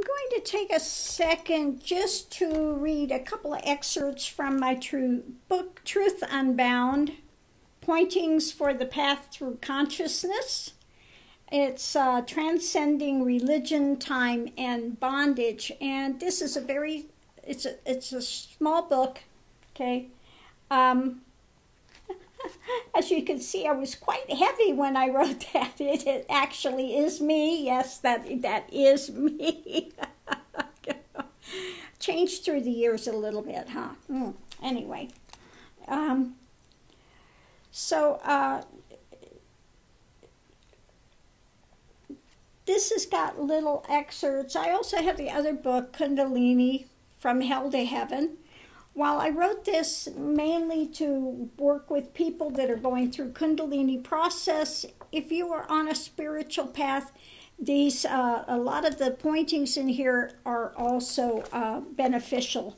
going to take a second just to read a couple of excerpts from my book, Truth Unbound, Pointings for the Path Through Consciousness. It's Transcending Religion, Time, and Bondage. And this is it's a small book, okay? As you can see, I was quite heavy when I wrote that. It actually is me. Yes, that is me. Changed through the years a little bit, huh? Anyway. This has got little excerpts. I also have the other book, Kundalini, From Hell to Heaven. While I wrote this mainly to work with people that are going through Kundalini process, if you are on a spiritual path, these a lot of the pointings in here are also beneficial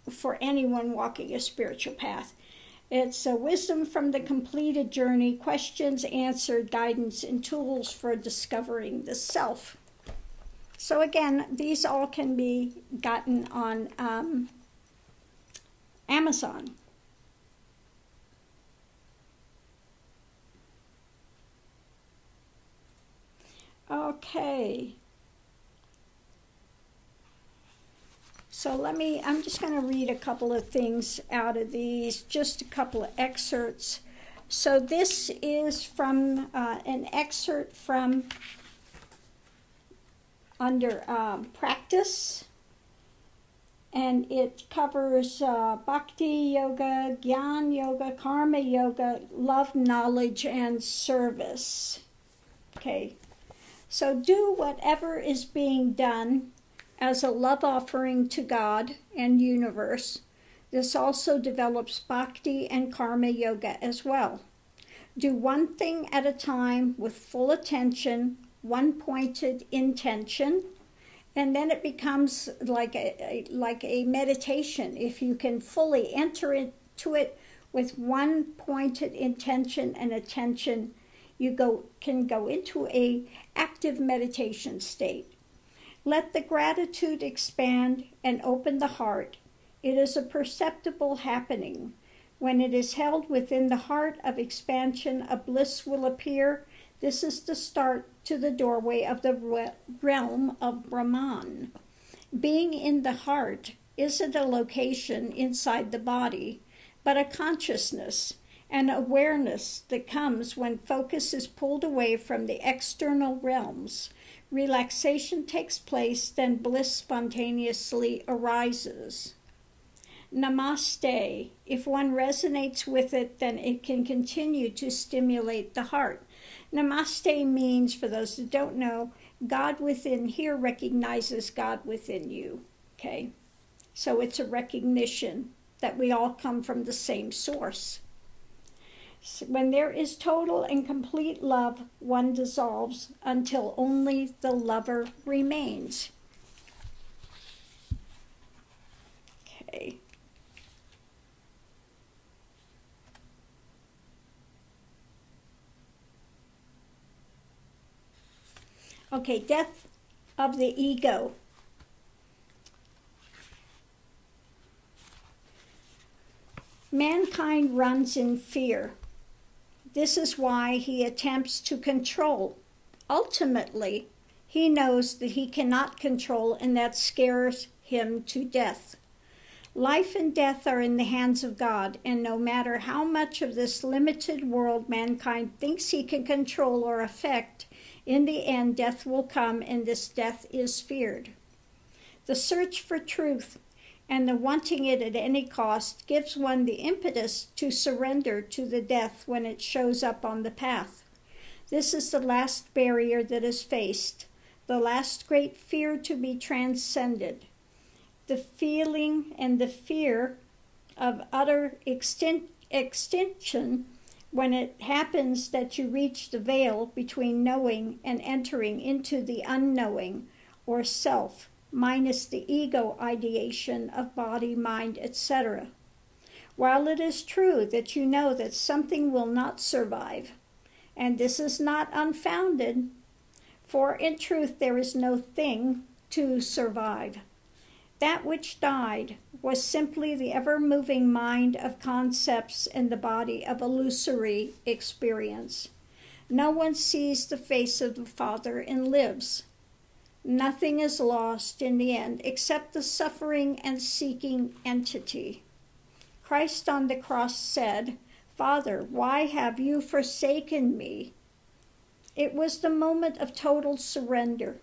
for anyone walking a spiritual path. It's wisdom from the completed journey, questions answered, guidance, and tools for discovering the self. So again, these all can be gotten on Amazon. Okay. So I'm just going to read a couple of things out of these, just a couple of excerpts. So this is from an excerpt from under practice, and it covers bhakti yoga, jnana yoga, karma yoga, love, knowledge, and service. Okay, so do whatever is being done as a love offering to God and universe. This also develops bhakti and karma yoga as well. Do one thing at a time with full attention, one pointed intention, and then it becomes like a meditation. If you can fully enter into it with one pointed intention and attention, you can go into a active meditation state. Let the gratitude expand and open the heart. It is a perceptible happening. When it is held within the heart of expansion, a bliss will appear. This is the start to the doorway of the realm of Brahman. Being in the heart isn't a location inside the body, but a consciousness, an awareness that comes when focus is pulled away from the external realms. Relaxation takes place, then bliss spontaneously arises. Namaste. If one resonates with it, then it can continue to stimulate the heart. Namaste means, for those that don't know, God within here recognizes God within you. Okay? So it's a recognition that we all come from the same source. So when there is total and complete love, one dissolves until only the lover remains. Okay. Okay, death of the ego. Mankind runs in fear. This is why he attempts to control. Ultimately, he knows that he cannot control, and that scares him to death. Life and death are in the hands of God, and no matter how much of this limited world mankind thinks he can control or affect, in the end, death will come, and this death is feared. The search for truth and the wanting it at any cost gives one the impetus to surrender to the death when it shows up on the path. This is the last barrier that is faced, the last great fear to be transcended. The feeling and the fear of utter extinction when it happens that you reach the veil between knowing and entering into the unknowing, or self, minus the ego ideation of body, mind, etc. While it is true that you know that something will not survive, and this is not unfounded, For in truth there is no thing to survive. That which died was simply the ever-moving mind of concepts in the body of illusory experience. No one sees the face of the Father and lives. Nothing is lost in the end except the suffering and seeking entity. Christ on the cross said, "Father, why have you forsaken me?" It was the moment of total surrender.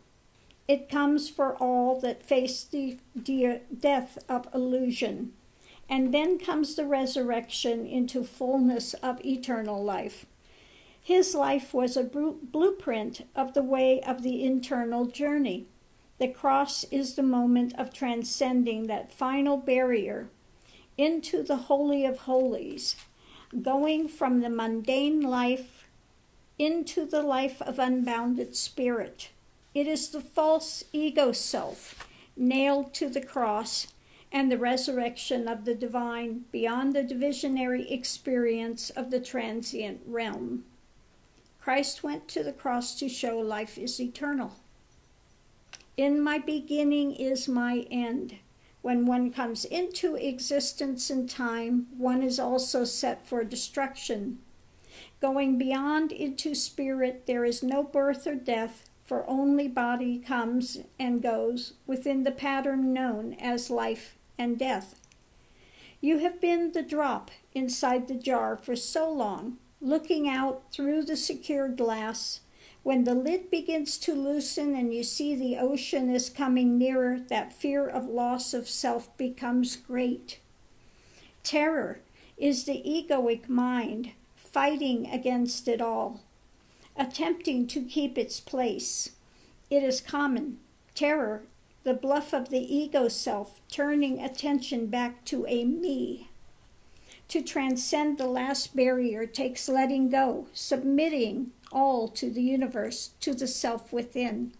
It comes for all that face the death of illusion. And then comes the resurrection into fullness of eternal life. His life was a blueprint of the way of the internal journey. The cross is the moment of transcending that final barrier into the Holy of Holies, going from the mundane life into the life of unbounded spirit. It is the false ego self nailed to the cross and the resurrection of the divine beyond the divisionary experience of the transient realm. Christ went to the cross to show life is eternal. In my beginning is my end. When one comes into existence in time, one is also set for destruction. Going beyond into spirit, there is no birth or death, for only body comes and goes within the pattern known as life and death. You have been the drop inside the jar for so long, looking out through the secure glass. When the lid begins to loosen and you see the ocean is coming nearer, that fear of loss of self becomes great. Terror is the egoic mind fighting against it all, attempting to keep its place. It is common. Terror, the bluff of the ego self, turning attention back to a me. To transcend the last barrier takes letting go, submitting all to the universe, to the self within.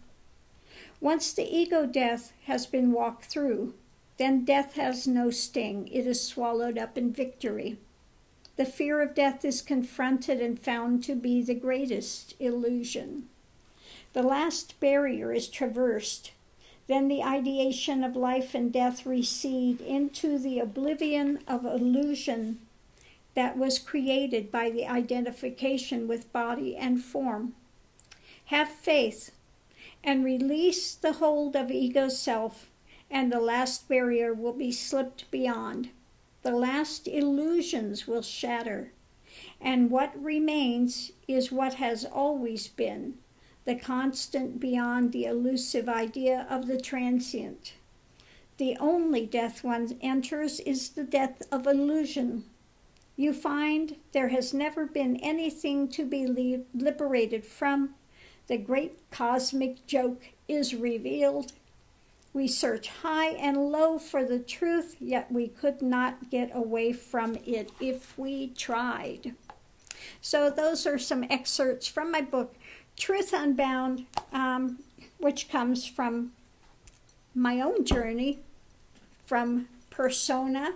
Once the ego death has been walked through, then death has no sting. It is swallowed up in victory. The fear of death is confronted and found to be the greatest illusion. The last barrier is traversed. Then the ideation of life and death recede into the oblivion of illusion that was created by the identification with body and form. Have faith and release the hold of ego self, and the last barrier will be slipped beyond. The last illusions will shatter, and what remains is what has always been, the constant beyond the elusive idea of the transient. The only death one enters is the death of illusion. You find there has never been anything to be liberated from. The great cosmic joke is revealed. We search high and low for the truth, yet we could not get away from it if we tried. So those are some excerpts from my book, Truth Unbound, which comes from my own journey from persona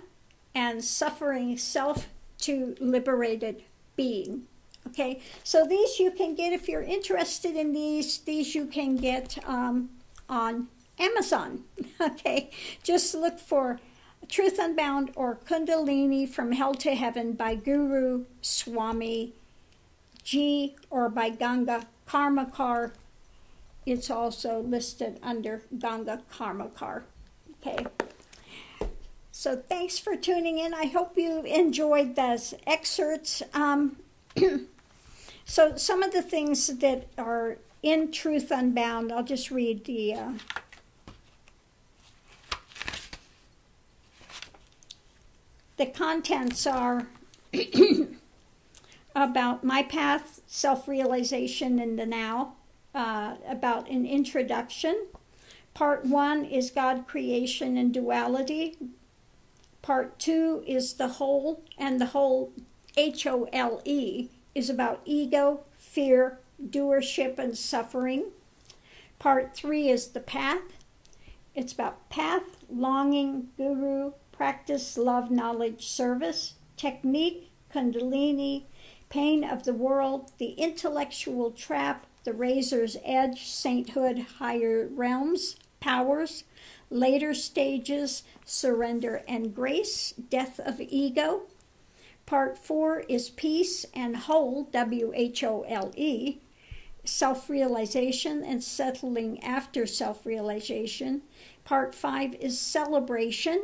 and suffering self to liberated being. Okay, so these you can get, if you're interested in these you can get on Amazon. Okay, just look for Truth Unbound or Kundalini from Hell to Heaven by Guru Swami G, or by Ganga Karmakar. It's also listed under Ganga Karmakar. Okay. So thanks for tuning in. I hope you enjoyed those excerpts. So some of the things that are in Truth Unbound, I'll just read the contents are about my path, self-realization in the now, about an introduction. Part 1 is God, creation, and duality. Part 2 is the whole, and the whole, H-O-L-E, is about ego, fear, doership, and suffering. Part 3 is the path. It's about path, longing, guru, practice, love, knowledge, service, technique, Kundalini, pain of the world, the intellectual trap, The Razor's Edge, Sainthood, Higher Realms, Powers. Later Stages, Surrender and Grace, Death of Ego. Part 4 is Peace and Whole, W-H-O-L-E, Self-Realization and Settling After Self-Realization. Part 5 is Celebration.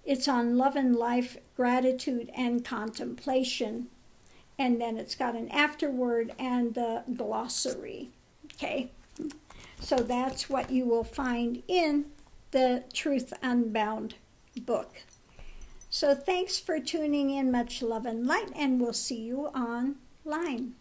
It's on love and life, gratitude, and contemplation. And then it's got an afterword and the glossary. Okay, so that's what you will find in the Truth Unbound book. So thanks for tuning in. Much love and light, and we'll see you online.